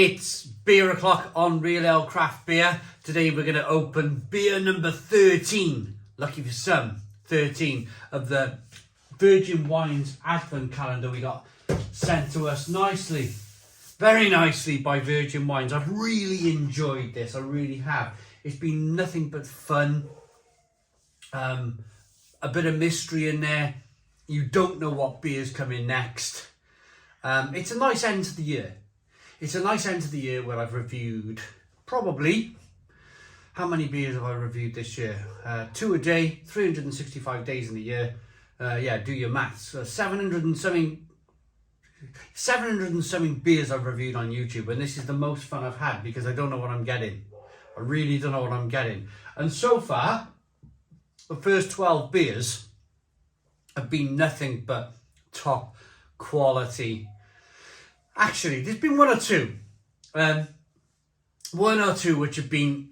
It's beer o'clock on Real Ale Craft Beer. Today we're going to open beer number 13, lucky for some, 13 of the Virgin Wines Advent calendar we got sent to us nicely, very nicely by Virgin Wines. I've really enjoyed this, I really have. It's been nothing but fun, a bit of mystery in there. You don't know what beer's coming next. It's a nice end to the year. It's a nice end to the year where I've reviewed probably, how many beers have I reviewed this year? 2 a day, 365 days in the year. Yeah, do your maths. 700 and something beers I've reviewed on YouTube, and this is the most fun I've had because I don't know what I'm getting. I really don't know what I'm getting. And so far, the first 12 beers have been nothing but top quality. Actually, there's been one or two which have been,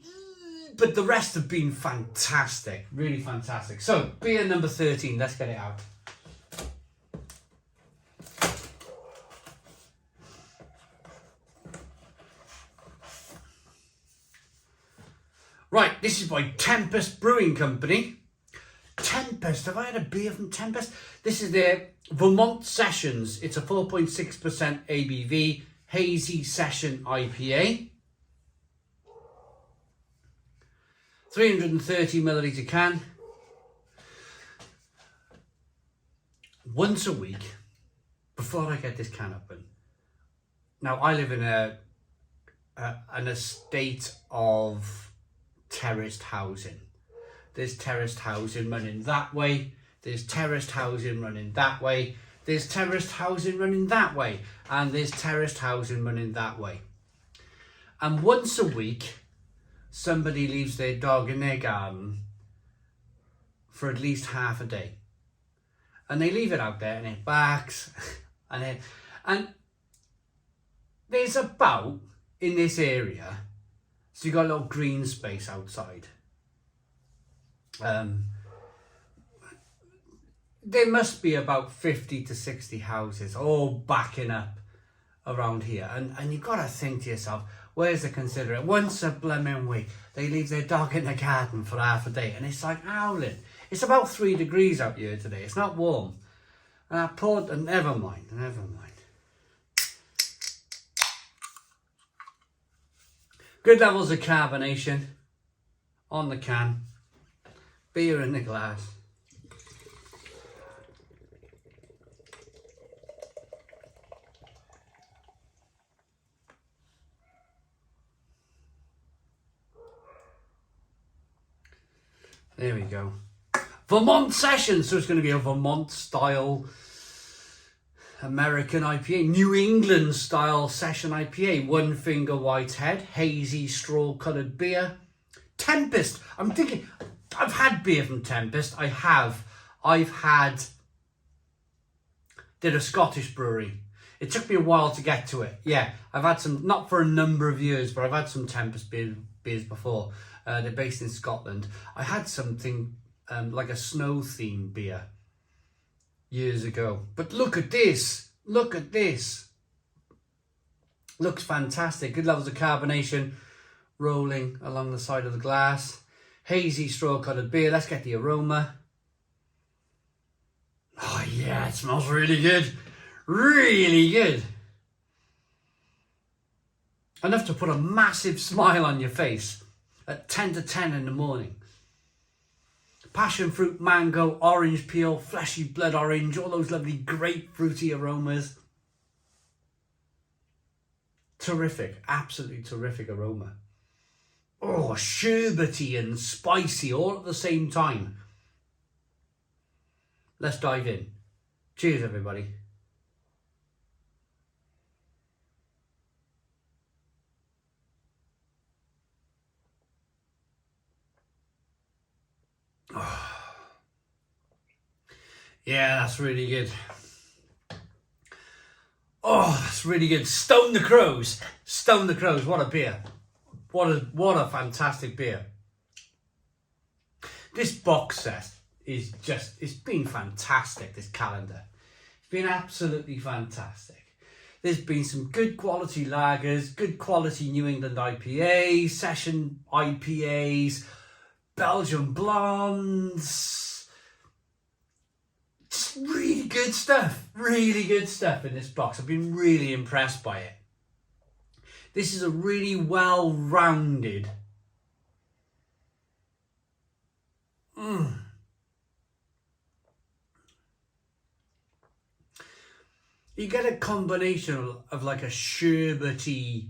but the rest have been fantastic, really fantastic. So, beer number 13, let's get it out. Right, this is by Tempest Brewing Company. Tempest, have I had a beer from Tempest? This is their Vermont Sessions. It's a 4.6% ABV Hazy Session IPA. 330 milliliter can. Once a week, before I get this can open. Now, I live in an estate of terraced housing. There's terraced housing running that way. There's terraced housing running that way. There's terraced housing running that way. And there's terraced housing running that way. And once a week, somebody leaves their dog in their garden for at least half a day. And they leave it out there and it barks. and there's about, in this area, so you've got a little green space outside. There must be about 50 to 60 houses all backing up around here, and you've got to think to yourself, where's the considerate? Once a blooming week they leave their dog in the garden for half a day, and it's like howling. It's about 3 degrees out here today, it's not warm, and I poured, and never mind. Good levels of carbonation on the can. Beer in the glass. There we go. Vermont Sessions. So it's going to be a Vermont style American IPA. New England style session IPA. One finger whitehead. Hazy straw coloured beer. Tempest. I'm thinking, I've had beer from Tempest. I have. Did a Scottish brewery. It took me a while to get to it. Yeah, I've had some, not for a number of years, but I've had some Tempest beers before. They're based in Scotland. I had something like a snow themed beer years ago. But look at this. Look at this. Looks fantastic. Good levels of carbonation rolling along the side of the glass. Hazy straw coloured beer. Let's get the aroma. Oh yeah, it smells really good. Really good. Enough to put a massive smile on your face at 10 to 10 in the morning. Passion fruit, mango, orange peel, fleshy blood orange, all those lovely grapefruity aromas. Terrific, absolutely terrific aroma. Oh, sherbety and spicy all at the same time. Let's dive in. Cheers, everybody. Oh. Yeah, that's really good. Oh, that's really good. Stone the Crows. Stone the Crows. What a beer. What a fantastic beer. This box set is just, it's been fantastic, this calendar. It's been absolutely fantastic. There's been some good quality lagers, good quality New England IPAs, session IPAs, Belgian blondes. Just really good stuff in this box. I've been really impressed by it. This is a really well-rounded You get a combination of like a sherbety,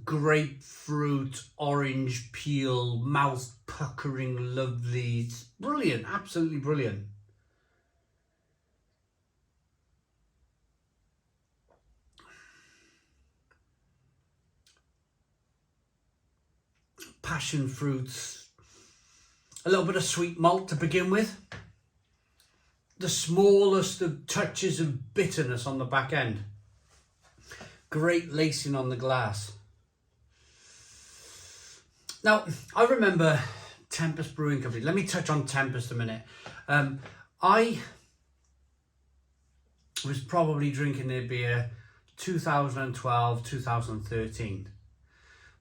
grapefruit, orange peel, mouth puckering, lovely. It's brilliant, absolutely brilliant. Passion fruits, a little bit of sweet malt to begin with. The smallest of touches of bitterness on the back end. Great lacing on the glass. Now, I remember Tempest Brewing Company. Let me touch on Tempest a minute. I was probably drinking their beer 2012, 2013.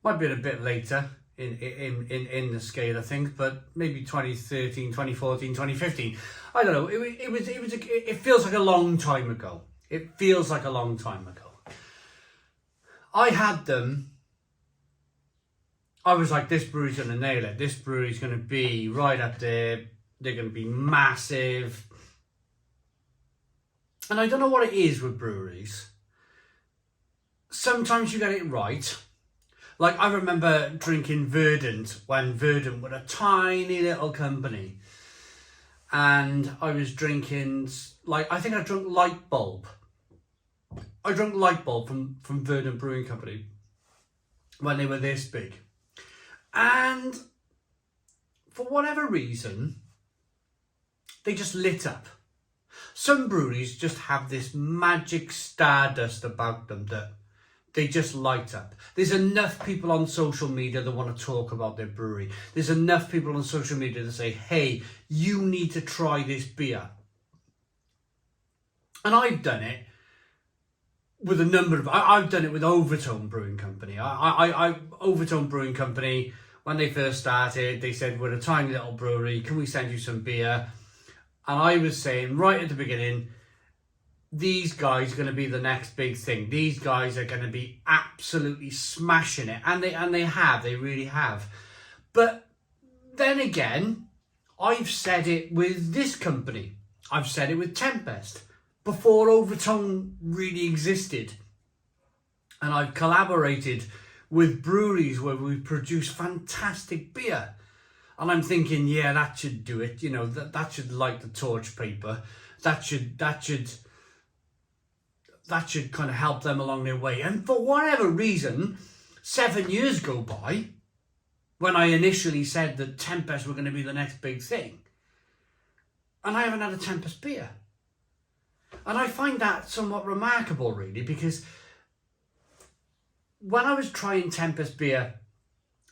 Might be a bit later in the scale of things, but maybe 2013, 2014, 2015. I don't know. It feels like a long time ago. It feels like a long time ago. I had them. I was like, this brewery's going to nail it. This brewery's going to be right up there. They're going to be massive. And I don't know what it is with breweries. Sometimes you get it right. Like, I remember drinking Verdant when Verdant were a tiny little company. And I was drinking, like, I think I drank Light Bulb. I drank Light Bulb from Verdant Brewing Company when they were this big. And for whatever reason, they just lit up. Some breweries just have this magic stardust about them that they just light up. There's enough people on social media that want to talk about their brewery. There's enough people on social media that say, hey, you need to try this beer. And I've done it with a number of... I've done it with Overtone Brewing Company. Overtone Brewing Company, when they first started, they said, we're a tiny little brewery, can we send you some beer? And I was saying right at the beginning, these guys are going to be the next big thing. These guys are going to be absolutely smashing it. And they really have. But then again, I've said it with this company. I've said it with Tempest. Before Overtone really existed. And I've collaborated with breweries where we produce fantastic beer. And I'm thinking, yeah, that should do it. You know, that should light the torch paper. That should kind of help them along their way. And for whatever reason, 7 years go by when I initially said that Tempest were going to be the next big thing. And I haven't had a Tempest beer. And I find that somewhat remarkable, really, because when I was trying Tempest beer,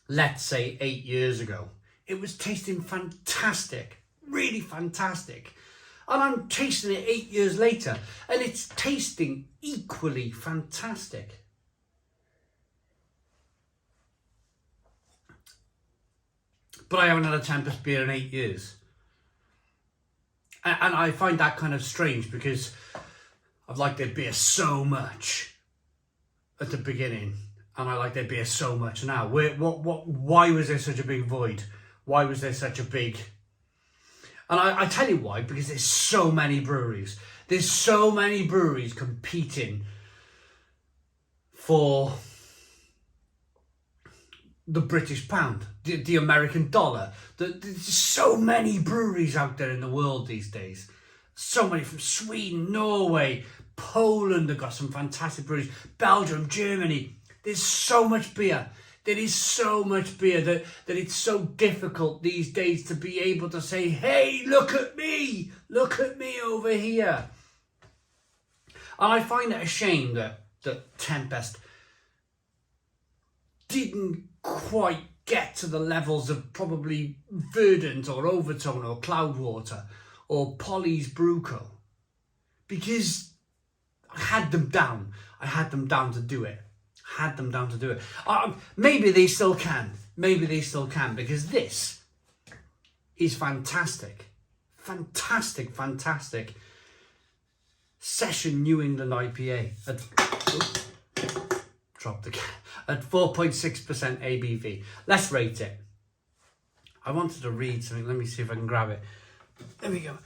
let's say 8 years ago, it was tasting fantastic, really fantastic. And I'm tasting it 8 years later, and it's tasting equally fantastic. But I haven't had a Tempest beer in 8 years. And I find that kind of strange because I've liked their beer so much at the beginning, and I like their beer so much now. Why was there such a big void? Why was there such a big... And I tell you why, because there's so many breweries. There's so many breweries competing for the British pound, the American dollar. There's so many breweries out there in the world these days. So many from Sweden, Norway, Poland have got some fantastic breweries. Belgium, Germany. There's so much beer. There is so much beer that it's so difficult these days to be able to say, hey, look at me over here. And I find it a shame that Tempest didn't quite get to the levels of probably Verdant or Overtone or Cloudwater or Polly's Brew Co. Because I had them down. I had them down to do it. Had them down to do it. Maybe they still can. Maybe they still can, because this is fantastic. Fantastic, fantastic. Session New England IPA at, drop the can, at 4.6% ABV. Let's rate it. I wanted to read something. Let me see if I can grab it. There we go.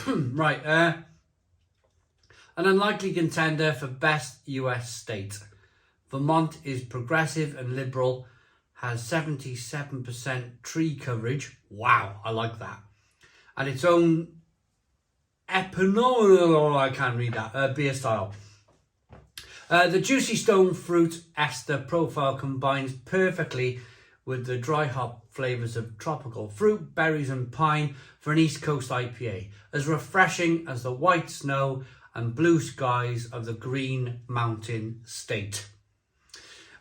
Right. An unlikely contender for best US state. Vermont is progressive and liberal, has 77% tree coverage. Wow, I like that. And its own I can't read that, beer style. The juicy stone fruit ester profile combines perfectly with the dry hop flavours of tropical fruit, berries and pine for an East Coast IPA, as refreshing as the white snow and blue skies of the Green Mountain State.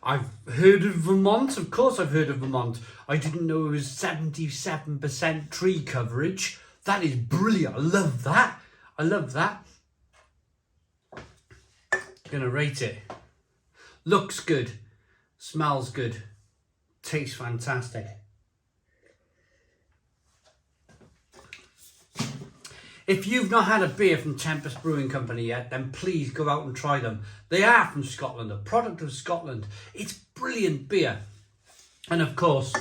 I've heard of Vermont, of course I've heard of Vermont. I didn't know it was 77% tree coverage. That is brilliant, I love that. I love that. Gonna rate it. Looks good, smells good, tastes fantastic. If you've not had a beer from Tempest Brewing Company yet, then please go out and try them. They are from Scotland, a product of Scotland. It's brilliant beer. And of course,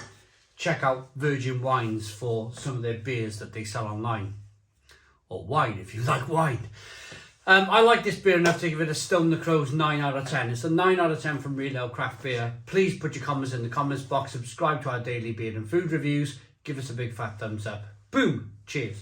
check out Virgin Wines for some of their beers that they sell online. Or wine, if you like wine. I like this beer enough to give it a Stone the Crows 9 out of 10. It's a 9 out of 10 from Real Ale Craft Beer. Please put your comments in the comments box. Subscribe to our daily beer and food reviews. Give us a big fat thumbs up. Boom. Cheers.